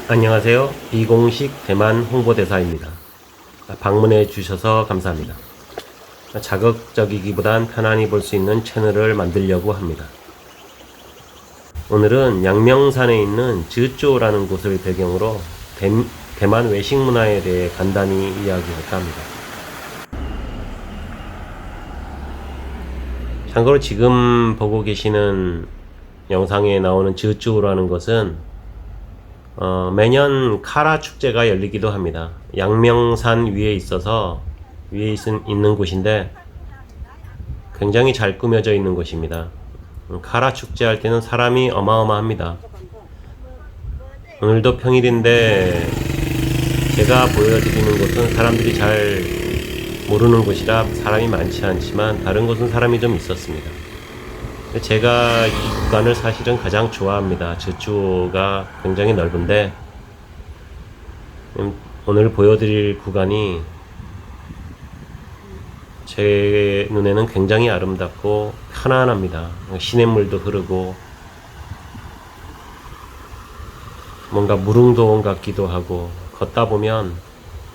안녕하세요. 비공식 대만 홍보대사입니다. 방문해 주셔서 감사합니다. 자극적이기보단 편안히 볼 수 있는 채널을 만들려고 합니다. 오늘은 양명산에 있는 즈쪼라는 곳을 배경으로 대만 외식 문화에 대해 간단히 이야기할까 합니다. 참고로 지금 보고 계시는 영상에 나오는 즈쪼라는 것은 매년 카라 축제가 열리기도 합니다. 양명산 위에 있어서 있는 곳인데 굉장히 잘 꾸며져 있는 곳입니다. 카라 축제 할 때는 사람이 어마어마합니다. 오늘도 평일인데 제가 보여드리는 곳은 사람들이 잘 모르는 곳이라 사람이 많지 않지만 다른 곳은 사람이 좀 있었습니다. 제가 이 구간을 사실은 가장 좋아합니다. 저쪽가 굉장히 넓은데 오늘 보여드릴 구간이 제 눈에는 굉장히 아름답고 편안합니다. 시냇물도 흐르고 뭔가 무릉도원 같기도 하고 걷다 보면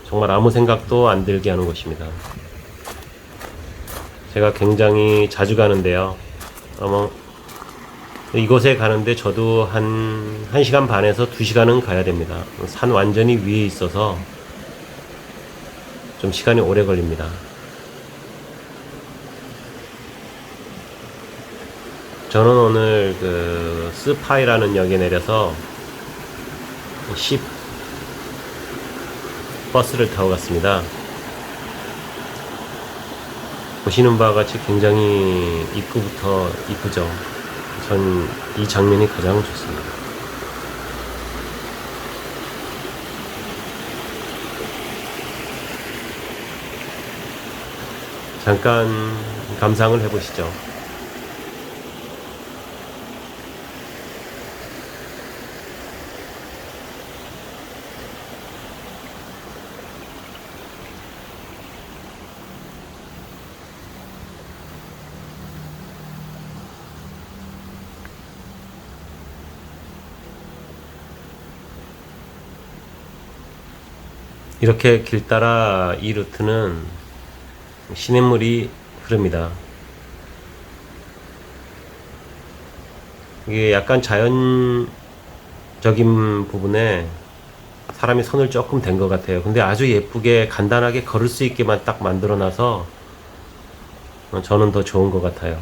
정말 아무 생각도 안 들게 하는 곳입니다. 제가 굉장히 자주 가는데요. 이곳에 가는데 저도 한 1시간 반에서 2시간은 가야 됩니다. 산 완전히 위에 있어서 좀 시간이 오래 걸립니다. 저는 오늘 스파이라는 역에 내려서 10 버스를 타고 갔습니다. 보시는 바와 같이 굉장히 입구부터 이쁘죠. 전 이 장면이 가장 좋습니다. 잠깐 감상을 해보시죠. 이렇게 길 따라 이 루트는 시냇물이 흐릅니다. 이게 약간 자연적인 부분에 사람이 손을 조금 댄 것 같아요. 근데 아주 예쁘게 간단하게 걸을 수 있게만 딱 만들어 놔서 저는 더 좋은 것 같아요.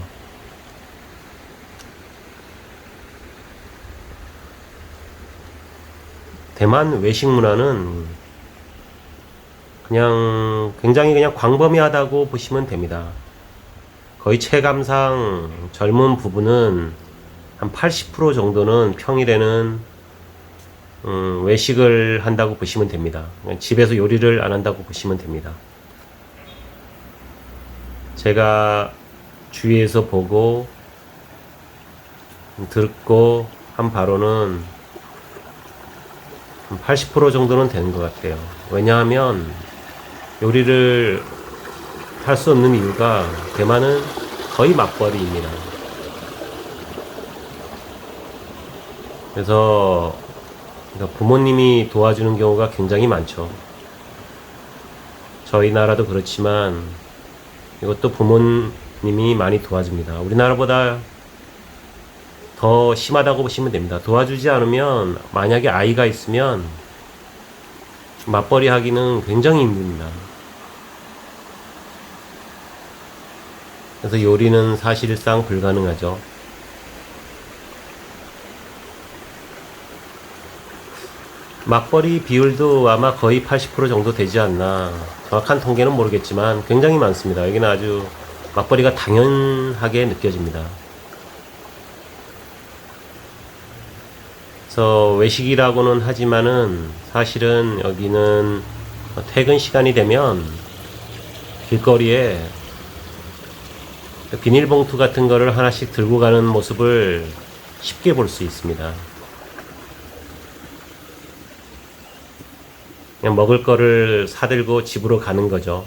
대만 외식 문화는 굉장히 광범위하다고 보시면 됩니다. 거의 체감상 젊은 부부는 한 80% 정도는 평일에는 외식을 한다고 보시면 됩니다. 집에서 요리를 안 한다고 보시면 됩니다. 제가 주위에서 보고 듣고 한 바로는 80% 정도는 되는 것 같아요. 왜냐하면 요리를 할 수 없는 이유가 대만은 거의 맞벌이입니다. 그래서 부모님이 도와주는 경우가 굉장히 많죠. 저희 나라도 그렇지만 이것도 부모님이 많이 도와줍니다. 우리나라보다 더 심하다고 보시면 됩니다. 도와주지 않으면 만약에 아이가 있으면 맞벌이 하기는 굉장히 힘듭니다. 그래서 요리는 사실상 불가능하죠. 맞벌이 비율도 아마 거의 80% 정도 되지 않나. 정확한 통계는 모르겠지만 굉장히 많습니다. 여기는 아주 맞벌이가 당연하게 느껴집니다. 그래서 외식이라고는 하지만은 사실은 여기는 퇴근 시간이 되면 길거리에 비닐봉투 같은 거를 하나씩 들고 가는 모습을 쉽게 볼 수 있습니다. 그냥 먹을 거를 사들고 집으로 가는 거죠.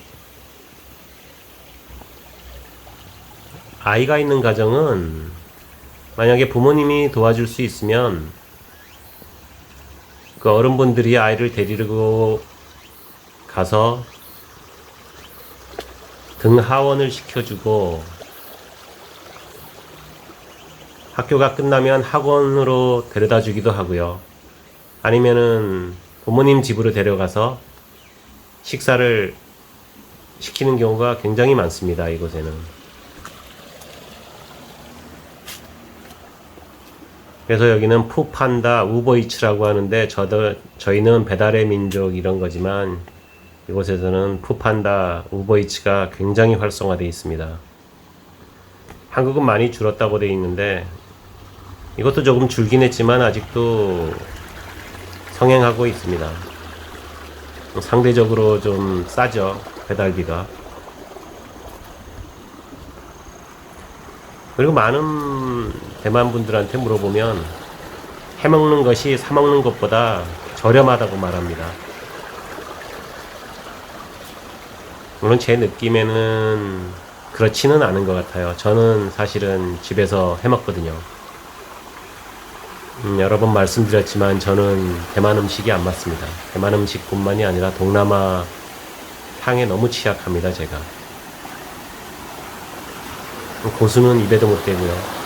아이가 있는 가정은 만약에 부모님이 도와줄 수 있으면 그 어른분들이 아이를 데리고 가서 등하원을 시켜주고 학교가 끝나면 학원으로 데려다 주기도 하고요. 아니면은 부모님 집으로 데려가서 식사를 시키는 경우가 굉장히 많습니다. 이곳에는. 그래서 여기는 푸판다, 우버이츠라고 하는데 저희는 배달의 민족 이런 거지만 이곳에서는 푸판다, 우버이츠가 굉장히 활성화되어 있습니다. 한국은 많이 줄었다고 되어 있는데 이것도 조금 줄긴 했지만 아직도 성행하고 있습니다. 상대적으로 좀 싸죠, 배달비가. 그리고 많은 대만 분들한테 물어보면 해먹는 것이 사먹는 것보다 저렴하다고 말합니다. 물론 제 느낌에는 그렇지는 않은 것 같아요. 저는 사실은 집에서 해먹거든요. 여러 번 말씀드렸지만 저는 대만 음식이 안 맞습니다. 대만 음식뿐만이 아니라 동남아 향에 너무 취약합니다, 제가. 고수는 입에도 못 대고요.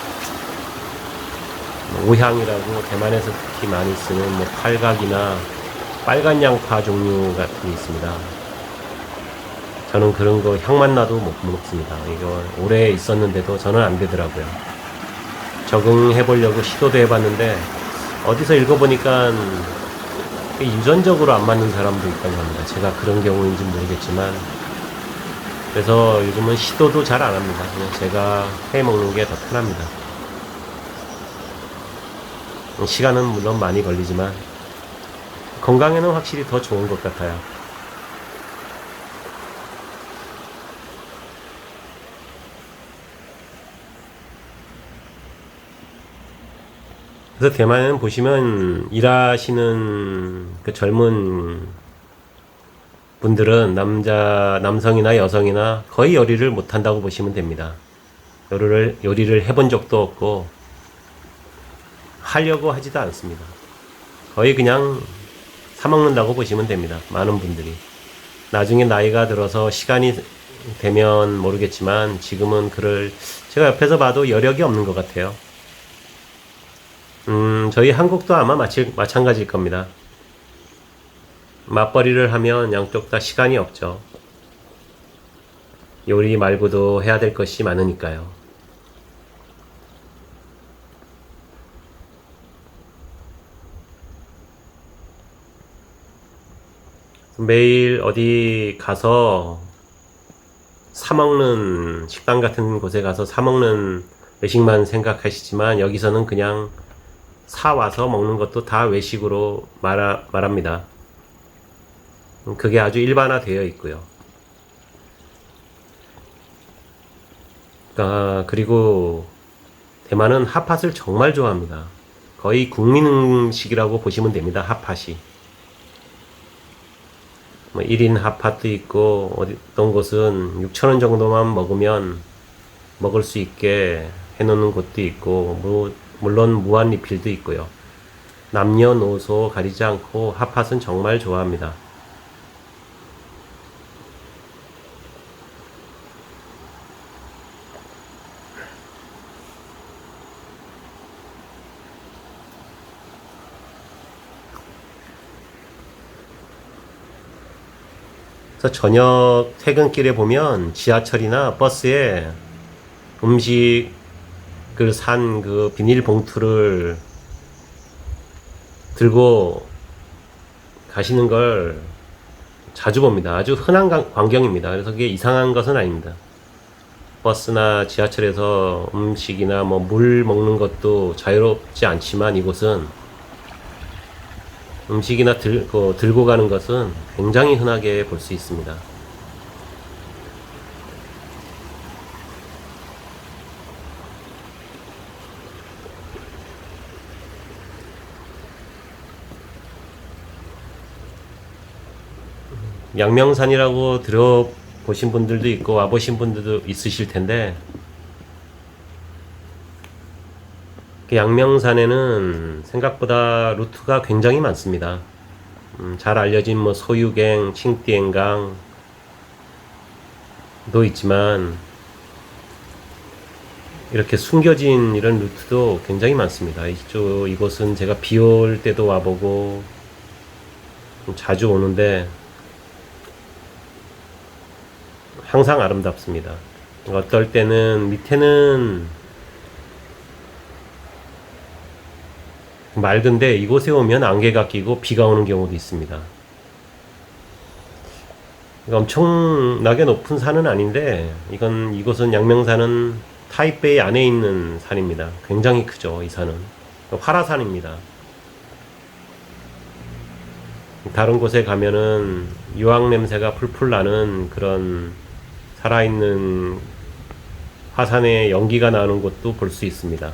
오향이라고 대만에서 특히 많이 쓰는 뭐 팔각이나 빨간 양파 종류 같은 게 있습니다. 저는 그런 거 향만 나도 못 먹습니다. 이거 오래 있었는데도 저는 안 되더라고요. 적응해보려고 시도도 해봤는데 어디서 읽어보니까 유전적으로 안 맞는 사람도 있다고 합니다. 제가 그런 경우인지 모르겠지만 그래서 요즘은 시도도 잘 안 합니다. 그냥 제가 해먹는 게 더 편합니다. 시간은 물론 많이 걸리지만 건강에는 확실히 더 좋은 것 같아요. 그래서 대만에는 보시면 일하시는 그 젊은 분들은 남성이나 여성이나 거의 요리를 못한다고 보시면 됩니다. 요리를 해본 적도 없고 하려고 하지도 않습니다. 거의 그냥 사먹는다고 보시면 됩니다. 많은 분들이. 나중에 나이가 들어서 시간이 되면 모르겠지만 지금은 제가 옆에서 봐도 여력이 없는 것 같아요. 저희 한국도 아마 마찬가지일 겁니다. 맞벌이를 하면 양쪽 다 시간이 없죠. 요리 말고도 해야 될 것이 많으니까요. 매일 어디 가서 사먹는 식당 같은 곳에 가서 사먹는 외식만 생각하시지만 여기서는 그냥 사와서 먹는 것도 다 외식으로 말합니다. 그게 아주 일반화되어 있고요. 그리고 대만은 핫팟을 정말 좋아합니다. 거의 국민 음식이라고 보시면 됩니다. 핫팟이. 1인 핫팟도 있고 어떤 곳은 6,000원 정도만 먹으면 먹을 수 있게 해놓는 곳도 있고 물론 무한 리필도 있고요. 남녀노소 가리지 않고 핫팟은 정말 좋아합니다. 그래서 저녁 퇴근길에 보면 지하철이나 버스에 음식을 산 그 비닐봉투를 들고 가시는 걸 자주 봅니다. 아주 흔한 광경입니다. 그래서 그게 이상한 것은 아닙니다. 버스나 지하철에서 음식이나 물 먹는 것도 자유롭지 않지만 이곳은 음식이나 들고 가는 것은 굉장히 흔하게 볼 수 있습니다. 양명산이라고 들어보신 분들도 있고 와보신 분들도 있으실 텐데 그 양명산에는 생각보다 루트가 굉장히 많습니다. 잘 알려진 뭐 소유갱, 칭띠엔강도 있지만 이렇게 숨겨진 이런 루트도 굉장히 많습니다. 이곳은 제가 비 올 때도 와보고 자주 오는데 항상 아름답습니다. 어떨 때는 밑에는 맑은데 이곳에 오면 안개가 끼고 비가 오는 경우도 있습니다. 엄청나게 높은 산은 아닌데 이곳은 양명산은 타이베이 안에 있는 산입니다. 굉장히 크죠. 이 산은 활화산입니다. 다른 곳에 가면은 유황 냄새가 풀풀 나는 그런 살아있는 화산의 연기가 나는 곳도 볼 수 있습니다.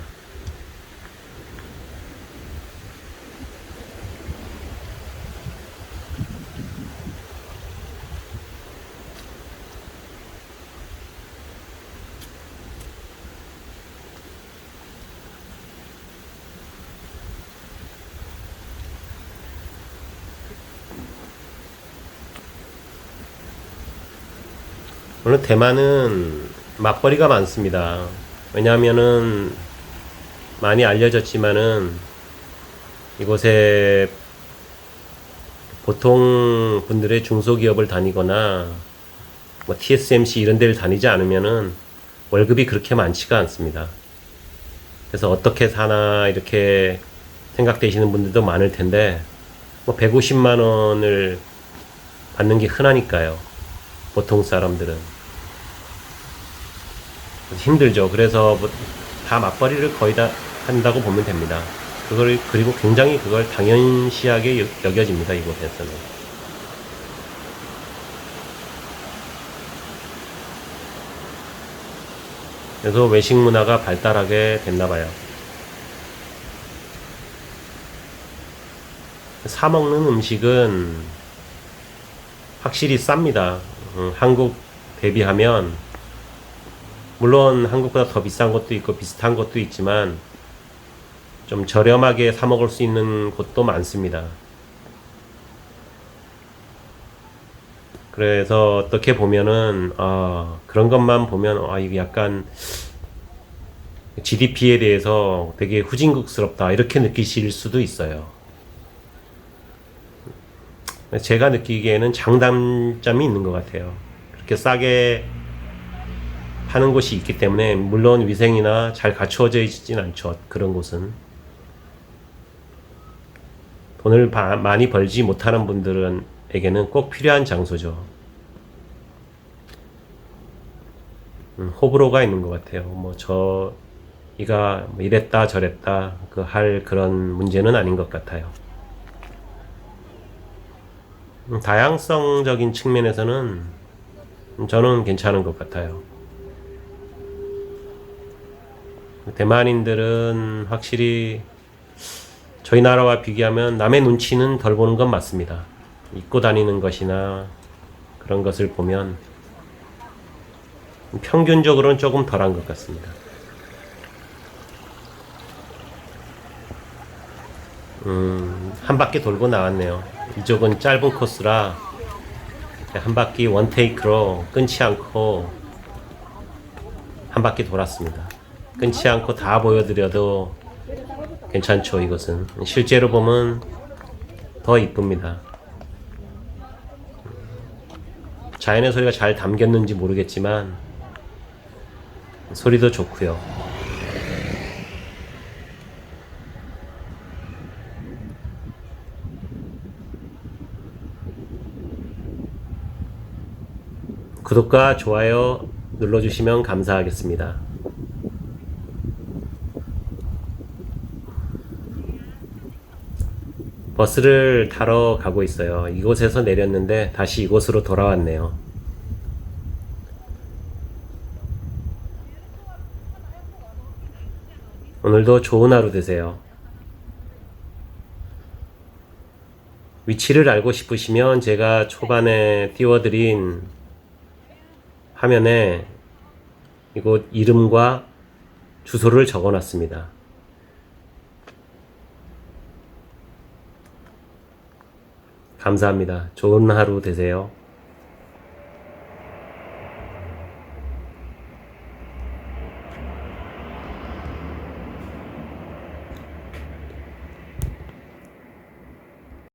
물론 대만은 맛벌이가 많습니다. 왜냐하면은 많이 알려졌지만은 이곳에 보통 분들의 중소기업을 다니거나 뭐 TSMC 이런 데를 다니지 않으면은 월급이 그렇게 많지가 않습니다. 그래서 어떻게 사나 이렇게 생각되시는 분들도 많을 텐데 뭐 150만 원을 받는 게 흔하니까요. 보통 사람들은 힘들죠. 그래서 뭐 다 맞벌이를 거의 다 한다고 보면 됩니다. 그리고 굉장히 그걸 당연시하게 여겨집니다. 이곳에서는. 그래서 외식 문화가 발달하게 됐나 봐요. 사 먹는 음식은 확실히 쌉니다. 한국 대비하면 물론 한국보다 더 비싼 것도 있고 비슷한 것도 있지만 좀 저렴하게 사 먹을 수 있는 곳도 많습니다. 그래서 어떻게 보면은 그런 것만 보면 이게 약간 GDP에 대해서 되게 후진국스럽다 이렇게 느끼실 수도 있어요. 제가 느끼기에는 장단점이 있는 것 같아요. 그렇게 싸게 하는 곳이 있기 때문에 물론 위생이나 잘 갖추어져 있진 않죠. 그런 곳은 돈을 많이 벌지 못하는 분들에게는 꼭 필요한 장소죠. 호불호가 있는 것 같아요. 뭐 저희가 뭐 이랬다 저랬다 할 그런 문제는 아닌 것 같아요. 다양성적인 측면에서는 저는 괜찮은 것 같아요. 대만인들은 확실히 저희 나라와 비교하면 남의 눈치는 덜 보는 건 맞습니다. 입고 다니는 것이나 그런 것을 보면 평균적으로는 조금 덜한 것 같습니다. 한 바퀴 돌고 나왔네요. 이쪽은 짧은 코스라 한 바퀴 원테이크로 끊지 않고 한 바퀴 돌았습니다. 끊지 않고 다 보여드려도 괜찮죠. 이것은 실제로 보면 더 이쁩니다. 자연의 소리가 잘 담겼는지 모르겠지만 소리도 좋고요. 구독과 좋아요 눌러주시면 감사하겠습니다. 버스를 타러 가고 있어요. 이곳에서 내렸는데 다시 이곳으로 돌아왔네요. 오늘도 좋은 하루 되세요. 위치를 알고 싶으시면 제가 초반에 띄워드린 화면에 이곳 이름과 주소를 적어 놨습니다. 감사합니다. 좋은 하루 되세요.